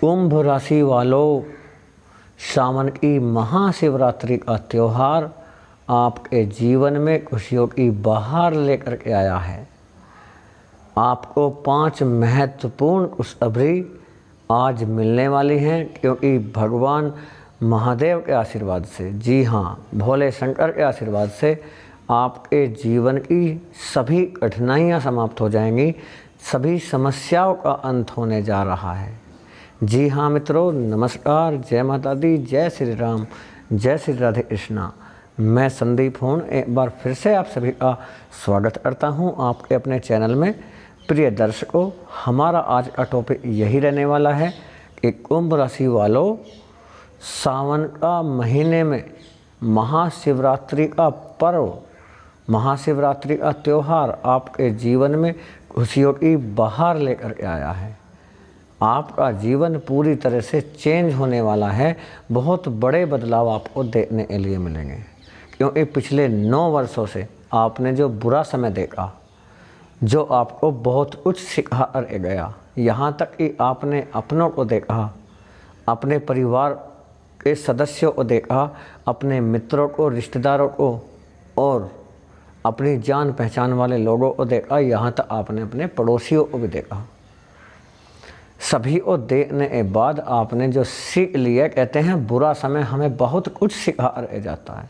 कुंभ राशि वालों, सावन की महाशिवरात्रि का त्यौहार आपके जीवन में खुशियों की बहार लेकर के आया है। आपको 5 महत्वपूर्ण खुशखबरी आज मिलने वाली हैं, क्योंकि भगवान महादेव के आशीर्वाद से, जी हाँ, भोले शंकर के आशीर्वाद से आपके जीवन की सभी कठिनाइयाँ समाप्त हो जाएंगी, सभी समस्याओं का अंत होने जा रहा है। जी हाँ मित्रों, नमस्कार, जय माता दी, जय श्री राम, जय श्री राधे कृष्णा। मैं संदीप हूँ, एक बार फिर से आप सभी का स्वागत करता हूँ आपके अपने चैनल में। प्रिय दर्शकों, हमारा आज का टॉपिक यही रहने वाला है कि कुंभ राशि वालों, सावन का महीने में महाशिवरात्रि का पर्व, महाशिवरात्रि का त्यौहार आपके जीवन में खुशियों की बहार लेकर के आया है। आपका जीवन पूरी तरह से चेंज होने वाला है। बहुत बड़े बदलाव आपको देखने के लिए मिलेंगे, क्योंकि पिछले 9 वर्षों से आपने जो बुरा समय देखा, जो आपको बहुत कुछ सिखा कर गया, यहाँ तक कि आपने अपनों को देखा, अपने परिवार के सदस्यों को देखा, अपने मित्रों को, रिश्तेदारों को और अपनी जान पहचान वाले लोगों को देखा, यहाँ तक आपने अपने पड़ोसियों को भी देखा। सभी को देखने के बाद आपने जो सीख लिया, कहते हैं बुरा समय हमें बहुत कुछ सिखा रह जाता है।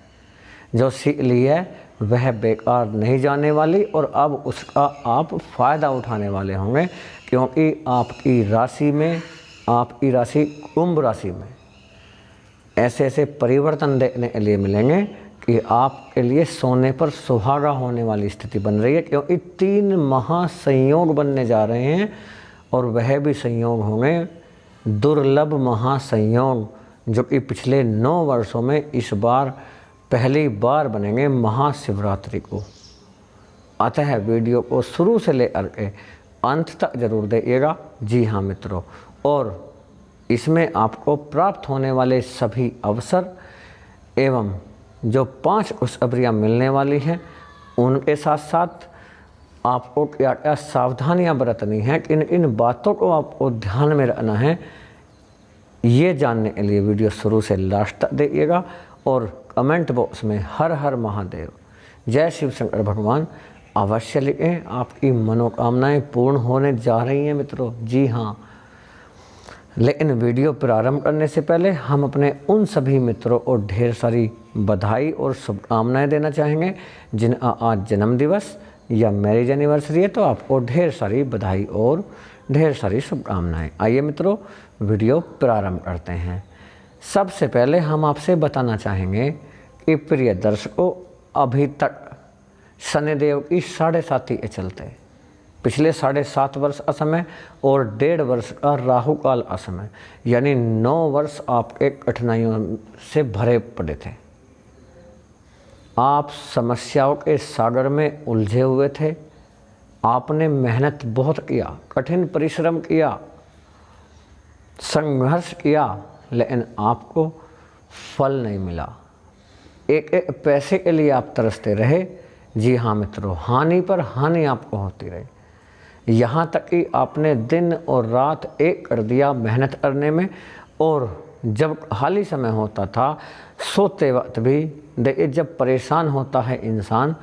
जो सीख लिया वह बेकार नहीं जाने वाली, और अब उसका आप फ़ायदा उठाने वाले होंगे, क्योंकि आपकी राशि में, आपकी राशि कुंभ राशि में ऐसे ऐसे परिवर्तन देखने के लिए मिलेंगे कि आपके लिए सोने पर सुहागा होने वाली स्थिति बन रही है, क्योंकि 3 महासंयोग बनने जा रहे हैं, और वह भी संयोग होंगे दुर्लभ महासंयोग, जो कि पिछले 9 वर्षों में इस बार पहली बार बनेंगे महाशिवरात्रि को। अतः वीडियो को शुरू से लेकर के अंत तक जरूर देखिएगा। जी हाँ मित्रों, और इसमें आपको प्राप्त होने वाले सभी अवसर एवं जो 5 खुशखबरियाँ मिलने वाली हैं, उनके साथ साथ आपको क्या क्या सावधानियां बरतनी हैं, किन इन बातों को आपको ध्यान में रखना है, ये जानने के लिए वीडियो शुरू से लास्ट तक देखिएगा। और कमेंट बॉक्स में हर हर महादेव, जय शिव शंकर भगवान अवश्य लिखें। आपकी मनोकामनाएं पूर्ण होने जा रही हैं मित्रों। जी हाँ, लेकिन वीडियो प्रारंभ करने से पहले हम अपने उन सभी मित्रों को ढेर सारी बधाई और शुभकामनाएँ देना चाहेंगे जिनका आज जन्मदिवस या मैरिज एनिवर्सरी है, तो आपको ढेर सारी बधाई और ढेर सारी शुभकामनाएं। आइए मित्रों, वीडियो प्रारंभ करते हैं। सबसे पहले हम आपसे बताना चाहेंगे कि प्रिय दर्शकों, अभी तक शनिदेव की 7.5 के चलते पिछले 7.5 वर्ष असमय और 1.5 वर्ष का राहु काल असमय, यानी 9 वर्ष आपके कठिनाइयों से भरे पड़े थे। आप समस्याओं के सागर में उलझे हुए थे। आपने मेहनत बहुत किया, कठिन परिश्रम किया, संघर्ष किया, लेकिन आपको फल नहीं मिला। एक एक पैसे के लिए आप तरसते रहे। जी हाँ मित्रों, हानि पर हानि आपको होती रही, यहाँ तक कि आपने दिन और रात एक कर दिया मेहनत करने में, और जब खाली समय होता था, सोते वक्त भी देखिए, जब परेशान होता है इंसान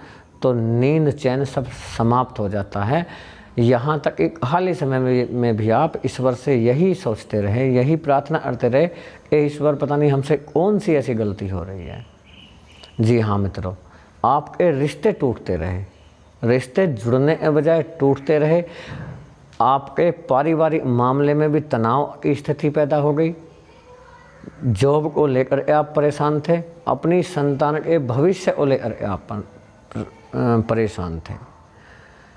तो नींद चैन सब समाप्त हो जाता है। यहाँ तक कि खाली समय में भी आप ईश्वर से यही सोचते रहे, यही प्रार्थना करते रहे कि ईश्वर पता नहीं हमसे कौन सी ऐसी गलती हो रही है। जी हाँ मित्रों, आपके रिश्ते टूटते रहे, रिश्ते जुड़ने के बजाय टूटते रहे। आपके पारिवारिक मामले में भी तनाव की स्थिति पैदा हो गई। जॉब को लेकर आप परेशान थे, अपनी संतान के भविष्य को लेकर आप परेशान थे।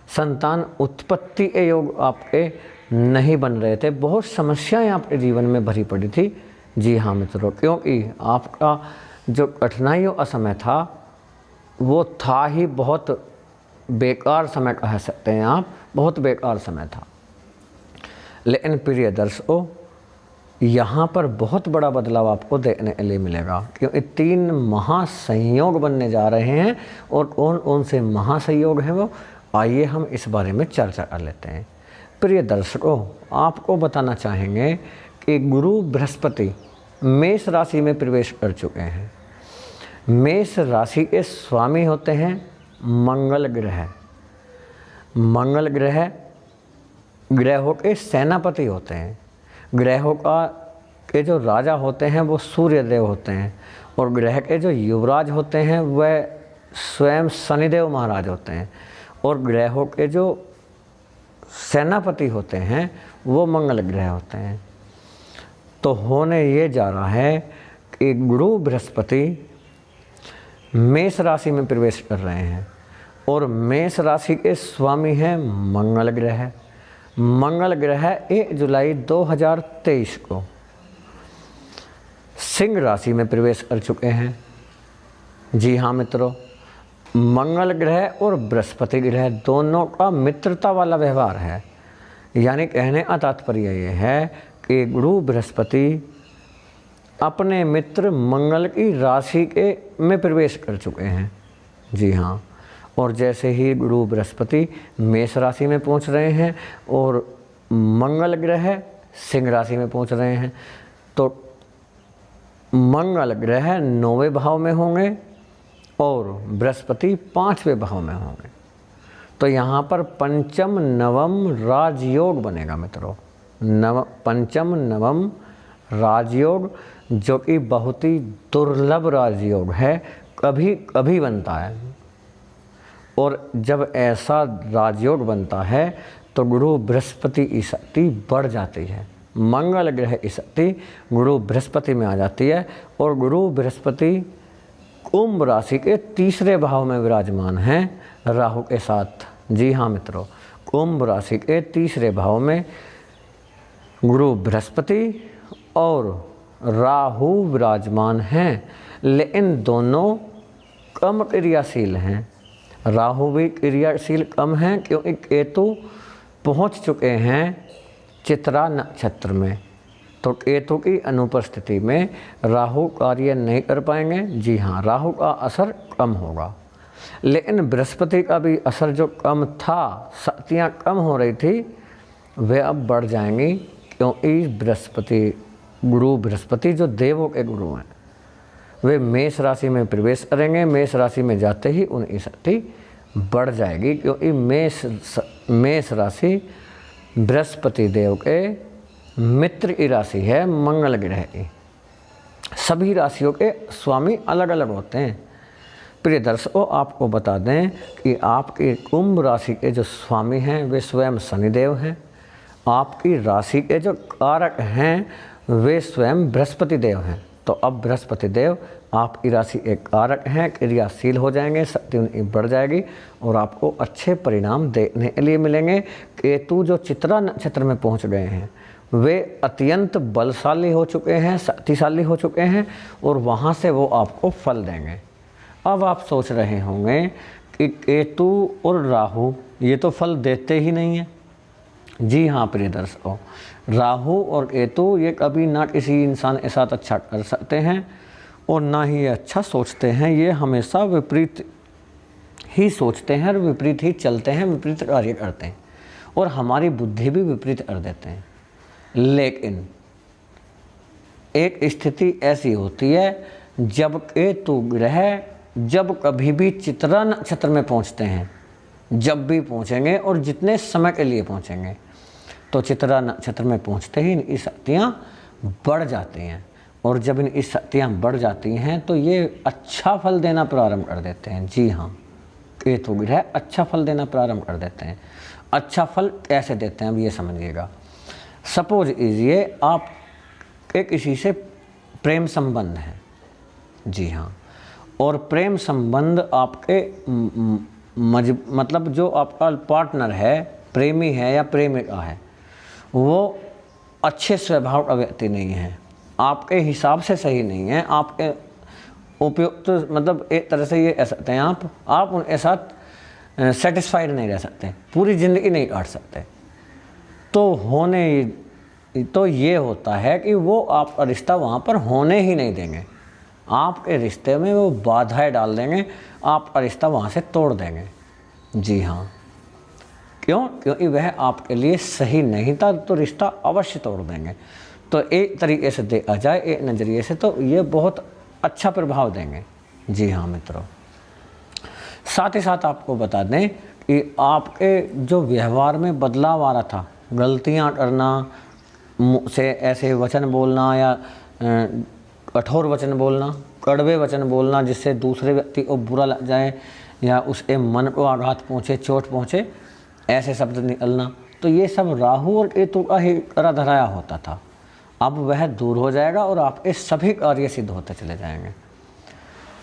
संतान उत्पत्ति के योग आपके नहीं बन रहे थे। बहुत समस्याएं आपके जीवन में भरी पड़ी थी। जी हाँ मित्रों, क्योंकि आपका जो कठिनाइयों का समय था वो था ही बहुत बेकार समय कह सकते हैं आप, बहुत बेकार समय था। लेकिन प्रिय दर्शकों, यहाँ पर बहुत बड़ा बदलाव आपको देखने के लिए मिलेगा, क्योंकि 3 महासंयोग बनने जा रहे हैं। और कौन कौन से महासंयोग हैं वो, आइए हम इस बारे में चर्चा कर लेते हैं। प्रिय दर्शकों, आपको बताना चाहेंगे कि गुरु बृहस्पति मेष राशि में प्रवेश कर चुके हैं। मेष राशि के स्वामी होते हैं मंगल ग्रह। मंगल ग्रह ग्रहों के सेनापति होते हैं। ग्रहों के जो राजा होते हैं वो सूर्य देव होते हैं, और ग्रह के जो युवराज होते हैं वह स्वयं शनिदेव महाराज होते हैं, और ग्रहों के जो सेनापति होते हैं वो मंगल ग्रह होते हैं। तो होने ये जा रहा है कि गुरु बृहस्पति मेष राशि में प्रवेश कर रहे हैं, और मेष राशि के स्वामी हैं मंगल ग्रह। मंगल ग्रह 1 जुलाई 2023 को सिंह राशि में प्रवेश कर चुके हैं। जी हाँ मित्रों, मंगल ग्रह और बृहस्पति ग्रह दोनों का मित्रता वाला व्यवहार है। यानी कहने का तात्पर्य ये है कि गुरु बृहस्पति अपने मित्र मंगल की राशि के में प्रवेश कर चुके हैं। जी हाँ, और जैसे ही गुरु बृहस्पति मेष राशि में पहुंच रहे हैं और मंगल ग्रह सिंह राशि में पहुंच रहे हैं, तो मंगल ग्रह 9वें भाव में होंगे और बृहस्पति 5वें भाव में होंगे। तो यहाँ पर पंचम नवम राजयोग बनेगा मित्रों। पंचम नवम राजयोग, जो कि बहुत ही दुर्लभ राजयोग है, कभी कभी बनता है। और जब ऐसा राजयोग बनता है तो गुरु बृहस्पति की शक्ति बढ़ जाती है। मंगल ग्रह की शक्ति गुरु बृहस्पति में आ जाती है, और गुरु बृहस्पति कुंभ राशि के 3रे भाव में विराजमान हैं राहु के साथ। जी हाँ मित्रों, कुंभ राशि के 3रे भाव में गुरु बृहस्पति और राहु विराजमान हैं, लेकिन दोनों कम क्रियाशील हैं। राहु भी क्रियाशील कम हैं क्योंकि केतु पहुंच चुके हैं चित्रा नक्षत्र में। तो केतु की अनुपस्थिति में राहु कार्य नहीं कर पाएंगे। जी हाँ, राहु का असर कम होगा, लेकिन बृहस्पति का भी असर जो कम था, शक्तियाँ कम हो रही थी, वे अब बढ़ जाएंगी, क्योंकि गुरु बृहस्पति जो देवों के गुरु हैं वे मेष राशि में प्रवेश करेंगे। मेष राशि में जाते ही उनकी शक्ति बढ़ जाएगी, क्योंकि मेष राशि बृहस्पति देव के मित्र की राशि है, मंगल ग्रह की। सभी राशियों के स्वामी अलग अलग होते हैं। प्रिय दर्शकों, आपको बता दें कि आपके कुंभ राशि के जो स्वामी हैं वे स्वयं शनिदेव हैं। आपकी राशि के जो कारक हैं वे स्वयं बृहस्पति देव हैं। तो अब बृहस्पति देव आपकी राशि एक कारक हैं, क्रियाशील हो जाएंगे, शक्ति उनकी बढ़ जाएगी और आपको अच्छे परिणाम देखने के लिए मिलेंगे। केतु जो चित्रा नक्षत्र में पहुंच गए हैं वे अत्यंत बलशाली हो चुके हैं, शक्तिशाली हो चुके हैं, और वहां से वो आपको फल देंगे। अब आप सोच रहे होंगे कि केतु और राहु ये तो फल देते ही नहीं है। जी हाँ प्रिय दर्शकों, राहु और केतु ये कभी ना किसी इंसान के साथ अच्छा कर सकते हैं और ना ही ये अच्छा सोचते हैं। ये हमेशा विपरीत ही सोचते हैं और विपरीत ही चलते हैं, विपरीत कार्य करते हैं, और हमारी बुद्धि भी विपरीत कर देते हैं। लेकिन एक स्थिति ऐसी होती है जब केतु ग्रह जब कभी भी चित्रा नक्षत्र में पहुंचते हैं, जब भी पहुंचेंगे और जितने समय के लिए पहुंचेंगे, तो चित्रा नक्षत्र में पहुंचते ही इनकी शक्तियाँ बढ़ जाती हैं। और जब इनकी शक्तियाँ बढ़ जाती हैं तो ये अच्छा फल देना प्रारंभ कर देते हैं। जी हाँ, केतु ग्रह अच्छा फल देना प्रारंभ कर देते हैं। अच्छा फल कैसे देते हैं अब ये समझिएगा। सपोज कीजिए आप के किसी से प्रेम संबंध है। जी हाँ, और प्रेम संबंध आपके मतलब जो आपका पार्टनर है, प्रेमी है या प्रेमिका है, वो अच्छे स्वभाव का व्यक्ति नहीं है, आपके हिसाब से सही नहीं है, आपके उपयुक्त मतलब एक तरह से ये कह सकते हैं आप उनके साथ सेटिस्फाइड नहीं रह सकते, पूरी ज़िंदगी नहीं काट सकते। तो ये होता है कि वो आपका रिश्ता वहाँ पर होने ही नहीं देंगे। आपके रिश्ते में वो बाधाएं डाल देंगे, आपका रिश्ता वहाँ से तोड़ देंगे। जी हाँ, क्यों? क्योंकि वह आपके लिए सही नहीं था, तो रिश्ता अवश्य तोड़ देंगे। तो एक तरीके से देखा जाए, एक नज़रिए से, तो ये बहुत अच्छा प्रभाव देंगे। जी हाँ मित्रों, साथ ही साथ आपको बता दें कि आपके जो व्यवहार में बदलाव आ रहा था, गलतियाँ करना, मुँह से ऐसे वचन बोलना या कठोर वचन बोलना, कड़वे वचन बोलना जिससे दूसरे व्यक्ति को बुरा लग जाए या उसके मन को आघात पहुँचे, चोट पहुँचे, ऐसे शब्द निकलना, तो ये सब राहु और केतु का ही करा धराया होता था। अब वह दूर हो जाएगा और आपके सभी कार्य सिद्ध होते चले जाएंगे।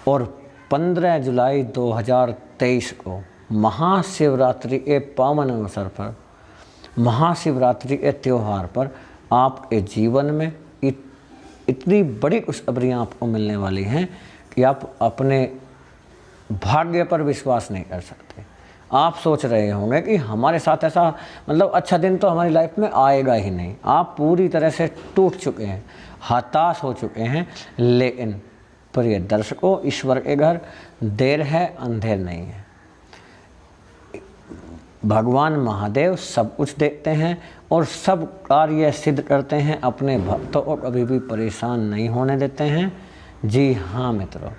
और 15 जुलाई 2023 को महाशिवरात्रि के पावन अवसर पर, महाशिवरात्रि के त्यौहार पर आपके जीवन में इतनी बड़ी खुशखबरियाँ आपको मिलने वाली हैं कि आप अपने भाग्य पर विश्वास नहीं कर सकते। आप सोच रहे होंगे कि हमारे साथ ऐसा, मतलब अच्छा दिन तो हमारी लाइफ में आएगा ही नहीं। आप पूरी तरह से टूट चुके हैं, हताश हो चुके हैं। लेकिन प्रिय दर्शकों, ईश्वर के घर देर है अंधेर नहीं है। भगवान महादेव सब कुछ देखते हैं और सब कार्य सिद्ध करते हैं, अपने भक्तों को कभी भी परेशान नहीं होने देते हैं। जी हाँ मित्रों,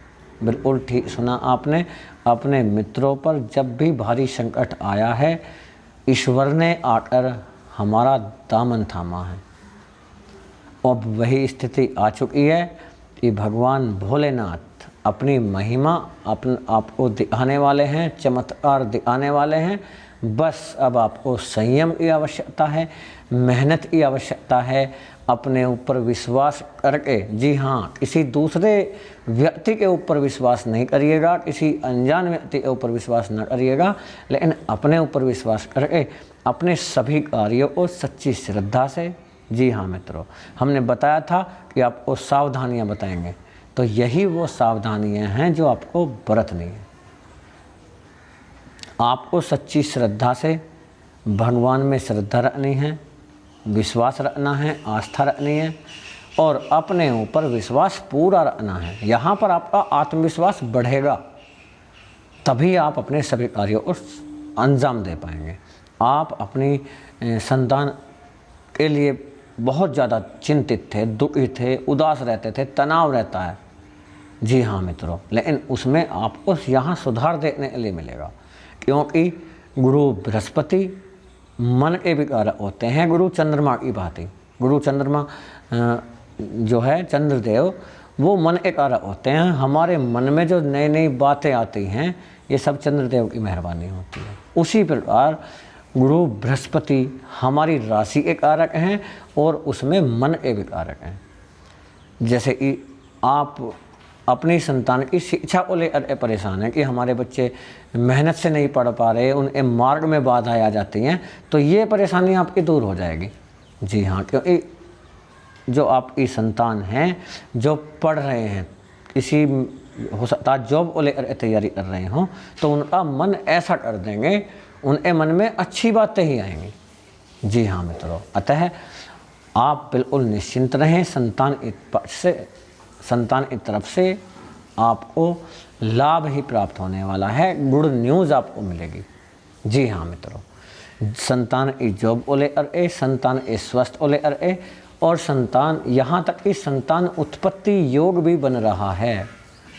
बिल्कुल ठीक सुना आपने। अपने मित्रों पर जब भी भारी संकट आया है, ईश्वर ने आकर हमारा दामन थामा है। अब वही स्थिति आ चुकी है कि भगवान भोलेनाथ अपनी महिमा आपको दिखाने वाले हैं, चमत्कार दिखाने वाले हैं। बस अब आपको संयम की आवश्यकता है, मेहनत की आवश्यकता है, अपने ऊपर विश्वास करके। जी हाँ, किसी दूसरे व्यक्ति के ऊपर विश्वास नहीं करिएगा, किसी अनजान व्यक्ति के ऊपर विश्वास न करिएगा, लेकिन अपने ऊपर विश्वास करके अपने सभी कार्यों को सच्ची श्रद्धा से। जी हाँ मित्रों, हमने बताया था कि आपको सावधानियां बताएंगे, तो यही वो सावधानियां हैं जो आपको बरतनी है। आपको सच्ची श्रद्धा से भगवान में श्रद्धा रखनी है, विश्वास रखना है, आस्था रखनी है और अपने ऊपर विश्वास पूरा रखना है। यहाँ पर आपका आत्मविश्वास बढ़ेगा, तभी आप अपने सभी कार्यों को अंजाम दे पाएंगे। आप अपनी संतान के लिए बहुत ज़्यादा चिंतित थे, दुखी थे, उदास रहते थे, तनाव रहता है। जी हाँ मित्रों, लेकिन उसमें आपको यहाँ सुधार देखने के लिए मिलेगा, क्योंकि गुरु बृहस्पति मन के विकारक होते हैं। गुरु चंद्रमा की भांति, गुरु चंद्रमा जो है चंद्रदेव, वो मन के कारक होते हैं। हमारे मन में जो नई नई बातें आती हैं, ये सब चंद्रदेव की मेहरबानी होती है। उसी प्रकार गुरु बृहस्पति हमारी राशि के कारक हैं और उसमें मन के विकारक हैं। जैसे कि आप अपनी संतान की शिक्षा को लेकर परेशान हैं कि हमारे बच्चे मेहनत से नहीं पढ़ पा रहे, उनके मार्ग में बाधाएं आ जाती हैं, तो ये परेशानी आपकी दूर हो जाएगी। जी हाँ, क्योंकि जो आपकी संतान हैं, जो पढ़ रहे हैं, किसी हो सकता है जॉब को लेकर तैयारी कर रहे हों, तो उनका मन ऐसा कर देंगे, उनके मन में अच्छी बातें ही आएंगी। जी हाँ मित्रों, अतः आप बिल्कुल निश्चिंत रहें। संतान की तरफ से आपको लाभ ही प्राप्त होने वाला है, गुड न्यूज़ आपको मिलेगी। जी हाँ मित्रों, संतान की जॉब को लेकर संतान के स्वस्थ को लेकर और संतान, यहाँ तक कि संतान उत्पत्ति योग भी बन रहा है।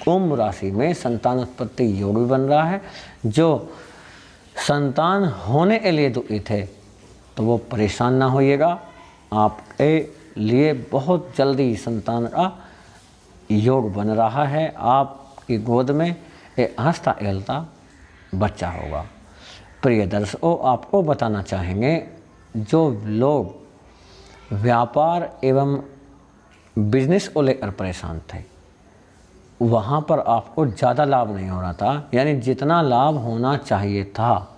कुंभ राशि में संतान उत्पत्ति योग भी बन रहा है। जो संतान होने के लिए दुखी थे, तो वो परेशान ना होइएगा, आपके लिए बहुत जल्दी संतान का योग बन रहा है। आपकी गोद में एक हंसता खेलता बच्चा होगा। प्रिय दर्शकों, आपको बताना चाहेंगे, जो लोग व्यापार एवं बिजनेस को लेकर परेशान थे, वहाँ पर आपको ज़्यादा लाभ नहीं हो रहा था, यानी जितना लाभ होना चाहिए था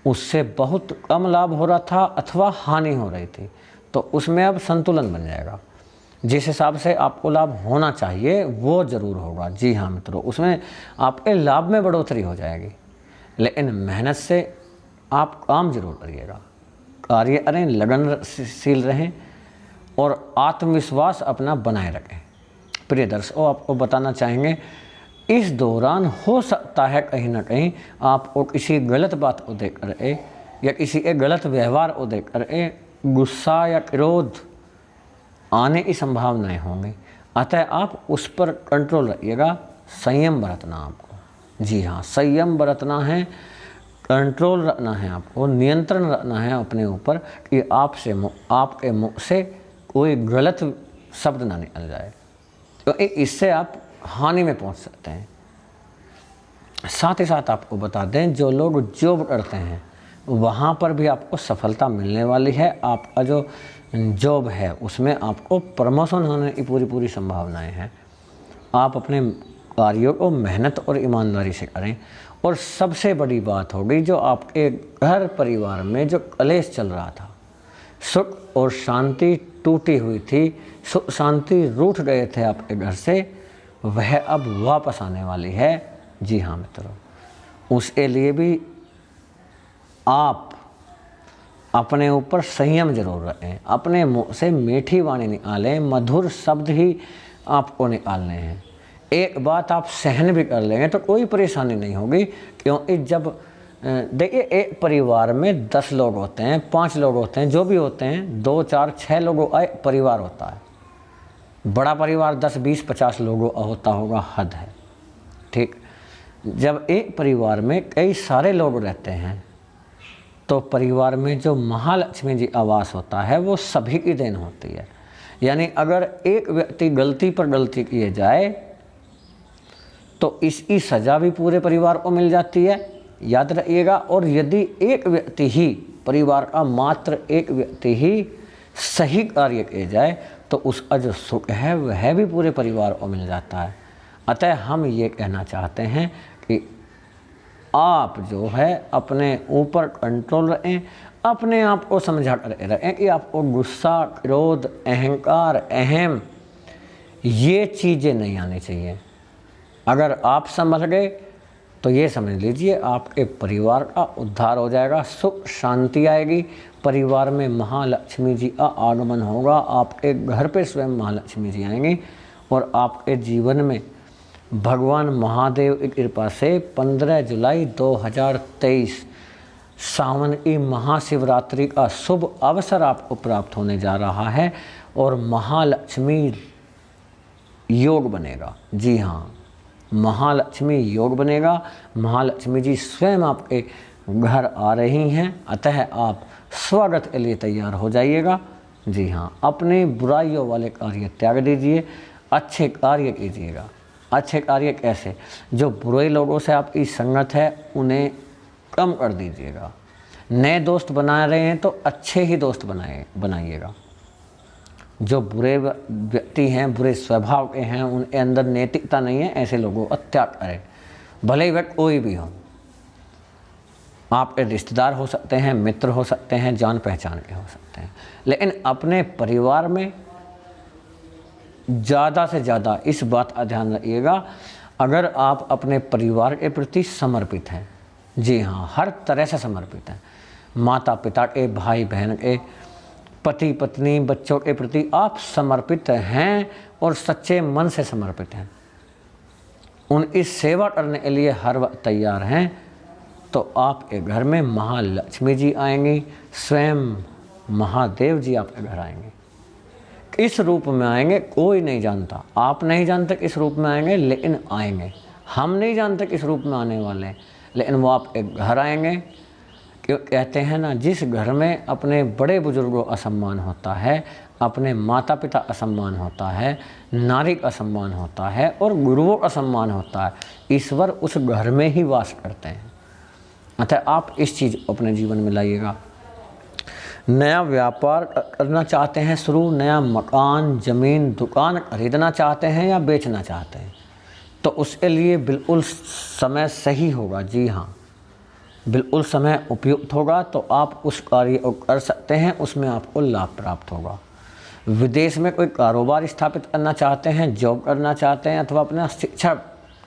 उससे बहुत कम लाभ हो रहा था अथवा हानि हो रही थी। तो उसमें अब संतुलन बन जाएगा। जिस हिसाब से आपको लाभ होना चाहिए वो ज़रूर होगा। जी हाँ मित्रों, उसमें आपके लाभ में बढ़ोतरी हो जाएगी। लेकिन मेहनत से आप काम जरूर करिएगा, कार्य करें, लगनशील रहें और आत्मविश्वास अपना बनाए रखें। प्रिय दर्शकों, आपको बताना चाहेंगे, इस दौरान हो सकता है कहीं ना कहीं आपको किसी गलत बात को देखकर या किसी एक गलत व्यवहार को देखकर गुस्सा या क्रोध आने की संभावनाएं होंगी। अतः आप उस पर कंट्रोल रखिएगा, संयम बरतना आपको। जी हाँ, संयम बरतना है, कंट्रोल रखना है आपको, नियंत्रण रखना है अपने ऊपर कि आपके मुँह से कोई गलत शब्द ना निकल जाए, क्योंकि इससे आप हानि में पहुंच सकते हैं। साथ ही साथ आपको बता दें, जो लोग जॉब करते हैं वहाँ पर भी आपको सफलता मिलने वाली है। आपका जो जॉब है उसमें आपको प्रमोशन होने की पूरी संभावनाएं हैं। आप अपने कार्यों को मेहनत और ईमानदारी से करें। और सबसे बड़ी बात होगी, जो आपके घर परिवार में जो कलेश चल रहा था, सुख और शांति टूटी हुई थी, सुख शांति रूठ गए थे आपके घर से, वह अब वापस आने वाली है। जी हाँ मित्रों, उसके लिए भी आप अपने ऊपर संयम जरूर रखें। अपने मुँह से मीठी वाणी निकालें, मधुर शब्द ही आपको निकालने हैं। एक बात आप सहन भी कर लेंगे तो कोई परेशानी नहीं होगी, क्योंकि जब देखिए एक परिवार में 10 लोग होते हैं, 5 लोग होते हैं, जो भी होते हैं, 2 4 6 लोगों का परिवार होता है। बड़ा परिवार 10 20 50 लोगों का होता होगा, हद है। ठीक, जब एक परिवार में कई सारे लोग रहते हैं तो परिवार में जो महालक्ष्मी जी का वास होता है वो सभी की देन होती है। यानी अगर एक व्यक्ति गलती पर गलती किए जाए तो इसकी सज़ा भी पूरे परिवार को मिल जाती है, याद रखिएगा। और यदि एक व्यक्ति ही, परिवार का मात्र एक व्यक्ति ही सही कार्य किए जाए तो उसका जो सुख है वह भी पूरे परिवार को मिल जाता है। अतः हम ये कहना चाहते हैं कि आप जो है अपने ऊपर कंट्रोल रखें, अपने आप को समझा कर रखें कि आपको गुस्सा, क्रोध, अहंकार, अहम ये चीज़ें नहीं आनी चाहिए। अगर आप संभल गए तो ये समझ लीजिए आपके परिवार का उद्धार हो जाएगा, सुख शांति आएगी, परिवार में महालक्ष्मी जी का आगमन होगा, आपके घर पे स्वयं महालक्ष्मी जी आएंगी और आपके जीवन में भगवान महादेव की कृपा से 15 जुलाई 2023 सावन की महाशिवरात्रि का शुभ अवसर आपको प्राप्त होने जा रहा है और महालक्ष्मी योग बनेगा। जी हाँ, महालक्ष्मी योग बनेगा। महालक्ष्मी जी स्वयं आपके घर आ रही हैं, अतः आप स्वागत के लिए तैयार हो जाइएगा। जी हाँ, अपने बुराइयों वाले कार्य त्याग दीजिए, अच्छे कार्य कीजिएगा। अच्छे कार्य कैसे? जो बुरे लोगों से आपकी संगत है उन्हें कम कर दीजिएगा। नए दोस्त बना रहे हैं तो अच्छे ही दोस्त बनाइएगा। जो बुरे व्यक्ति हैं, बुरे स्वभाव के हैं, उनके अंदर नैतिकता नहीं है, ऐसे लोगों को त्याग करें, भले ही वह कोई भी हो। आपके रिश्तेदार हो सकते हैं, मित्र हो सकते हैं, जान पहचान के हो सकते हैं, लेकिन अपने परिवार में ज़्यादा से ज़्यादा इस बात का ध्यान रखिएगा, अगर आप अपने परिवार के प्रति समर्पित हैं, जी हाँ, हर तरह से समर्पित हैं, माता पिता के, भाई बहन के, पति पत्नी, बच्चों के प्रति आप समर्पित हैं और सच्चे मन से समर्पित हैं, उनकी सेवा करने के लिए हर वक्त तैयार हैं, तो आपके घर में महालक्ष्मी जी आएंगी, स्वयं महादेव जी आपके घर आएंगे। किस रूप में आएंगे कोई नहीं जानता, आप नहीं जानते किस रूप में आएंगे, लेकिन आएंगे। हम नहीं जानते किस रूप में आने वाले हैं, लेकिन वो आपके घर आएंगे। क्यों कहते हैं ना, जिस घर में अपने बड़े बुजुर्गों का सम्मान होता है, अपने माता पिता का सम्मान होता है, नारी का सम्मान होता है और गुरुओं का सम्मान होता है, ईश्वर उस घर में ही वास करते हैं। अतः आप इस चीज़ को अपने जीवन में लाइएगा। नया व्यापार करना चाहते हैं शुरू, नया मकान, ज़मीन, दुकान खरीदना चाहते हैं या बेचना चाहते हैं, तो उसके लिए बिल्कुल समय सही होगा। जी हाँ, बिल्कुल समय उपयुक्त होगा, तो आप उस कार्य को कर सकते हैं, उसमें आपको लाभ प्राप्त होगा। विदेश में कोई कारोबार स्थापित करना चाहते हैं, जॉब करना चाहते हैं अथवा अपना शिक्षा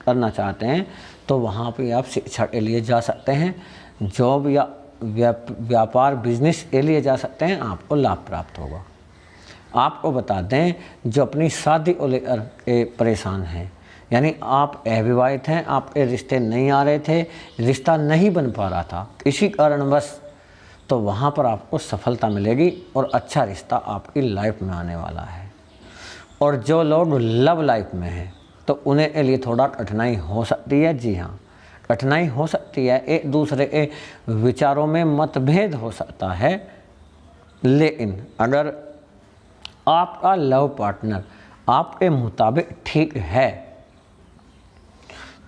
करना चाहते हैं, तो वहाँ पे आप शिक्षा के लिए जा सकते हैं, जॉब या व्यापार बिजनेस के लिए जा सकते हैं, आपको लाभ प्राप्त होगा। आपको बता दें, जो अपनी शादी को लेकर परेशान हैं, यानी आप अविवाहित हैं, आपके रिश्ते नहीं आ रहे थे, रिश्ता नहीं बन पा रहा था किसी कारणवश, तो वहाँ पर आपको सफलता मिलेगी और अच्छा रिश्ता आपकी लाइफ में आने वाला है। और जो लोग लव लाइफ में हैं तो उन्हें लिए थोड़ा कठिनाई हो सकती है। जी हाँ, कठिनाई हो सकती है, एक दूसरे के विचारों में मतभेद हो सकता है। लेकिन अगर आपका लव पार्टनर आपके मुताबिक ठीक है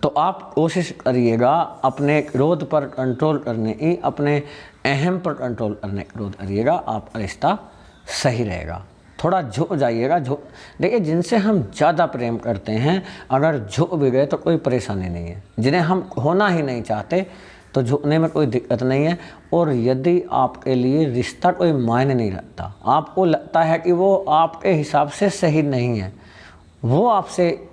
तो आप कोशिश करिएगा अपने क्रोध पर कंट्रोल करने की, अपने अहम पर कंट्रोल करने क्रोध करिएगा, आपका रिश्ता सही रहेगा। थोड़ा झुक जाइएगा। देखिए, जिनसे हम ज़्यादा प्रेम करते हैं अगर झुक भी गए तो कोई परेशानी नहीं है। जिन्हें हम होना ही नहीं चाहते तो झुकने में कोई दिक्कत नहीं है। और यदि आपके लिए रिश्ता कोई मायने नहीं रखता, आपको लगता है कि वो आपके हिसाब से सही नहीं है, वो आपसे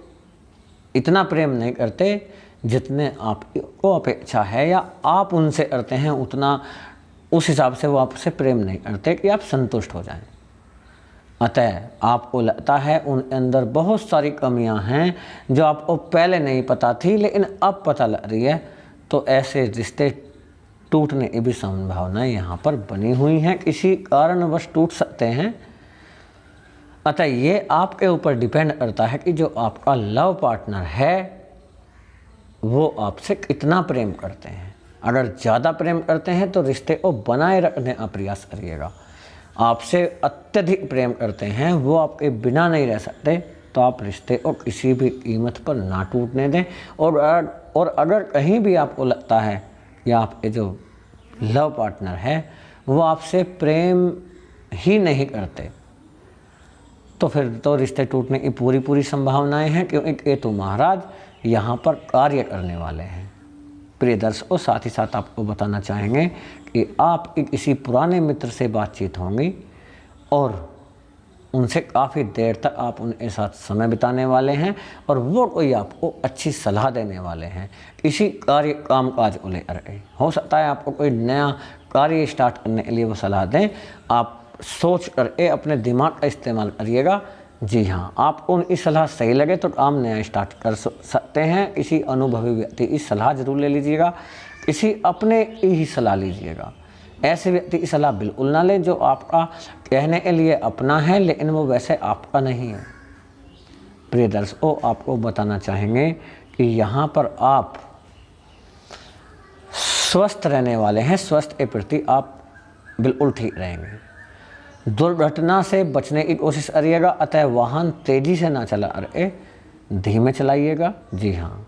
इतना प्रेम नहीं करते जितने आपको अपेक्षा है, या आप उनसे करते हैं उतना, उस हिसाब से वो आपसे प्रेम नहीं करते कि आप संतुष्ट हो जाएं। अतः आपको लगता है उन अंदर बहुत सारी कमियां हैं जो आपको पहले नहीं पता थी लेकिन अब पता लग रही है, तो ऐसे रिश्ते टूटने की भी संभावनाएं यहाँ पर बनी हुई हैं, किसी कारणवश टूट सकते हैं। अतः ये आपके ऊपर डिपेंड करता है कि जो आपका लव पार्टनर है वो आपसे कितना प्रेम करते हैं। अगर ज़्यादा प्रेम करते हैं तो रिश्ते को बनाए रखने का प्रयास करिएगा। आपसे अत्यधिक प्रेम करते हैं, वो आपके बिना नहीं रह सकते, तो आप रिश्ते को किसी भी कीमत पर ना टूटने दें। और अगर कहीं भी आपको लगता है कि आपके जो लव पार्टनर है वो आपसे प्रेम ही नहीं करते, तो फिर तो रिश्ते टूटने की पूरी संभावनाएं हैं, क्योंकि केतु महाराज यहाँ पर कार्य करने वाले हैं। प्रिय दर्शकों, साथ ही साथ आपको बताना चाहेंगे कि आपकी किसी पुराने मित्र से बातचीत होंगी और उनसे काफ़ी देर तक आप उनके साथ समय बिताने वाले हैं और वो कोई आपको अच्छी सलाह देने वाले हैं किसी कार्य कामकाज को लेकर के। हो सकता है आपको कोई नया कार्य स्टार्ट करने के लिए वो सलाह दें। आप सोच करके अपने दिमाग का इस्तेमाल करिएगा। जी हाँ, आपको उनकी सलाह सही लगे तो काम नया स्टार्ट कर सकते हैं। किसी अनुभवी व्यक्ति की सलाह ज़रूर ले लीजिएगा, किसी अपने की ही सलाह लीजिएगा। ऐसे व्यक्ति की सलाह बिल्कुल ना लें जो आपका कहने के लिए अपना है लेकिन वो वैसे आपका नहीं है। प्रिय दर्शकों, आपको बताना चाहेंगे कि यहाँ पर आप स्वस्थ रहने वाले हैं, स्वास्थ्य के प्रति आप बिल्कुल ठीक रहेंगे। दुर्घटना से बचने की कोशिश करिएगा, अतः वाहन तेजी से ना चला अरे धीमे चलाइएगा। जी हाँ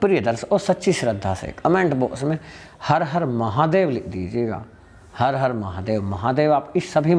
प्रिय दर्शकों, सच्ची श्रद्धा से कमेंट बॉक्स में हर हर महादेव लिख दीजिएगा। हर हर महादेव। महादेव आपकी सभी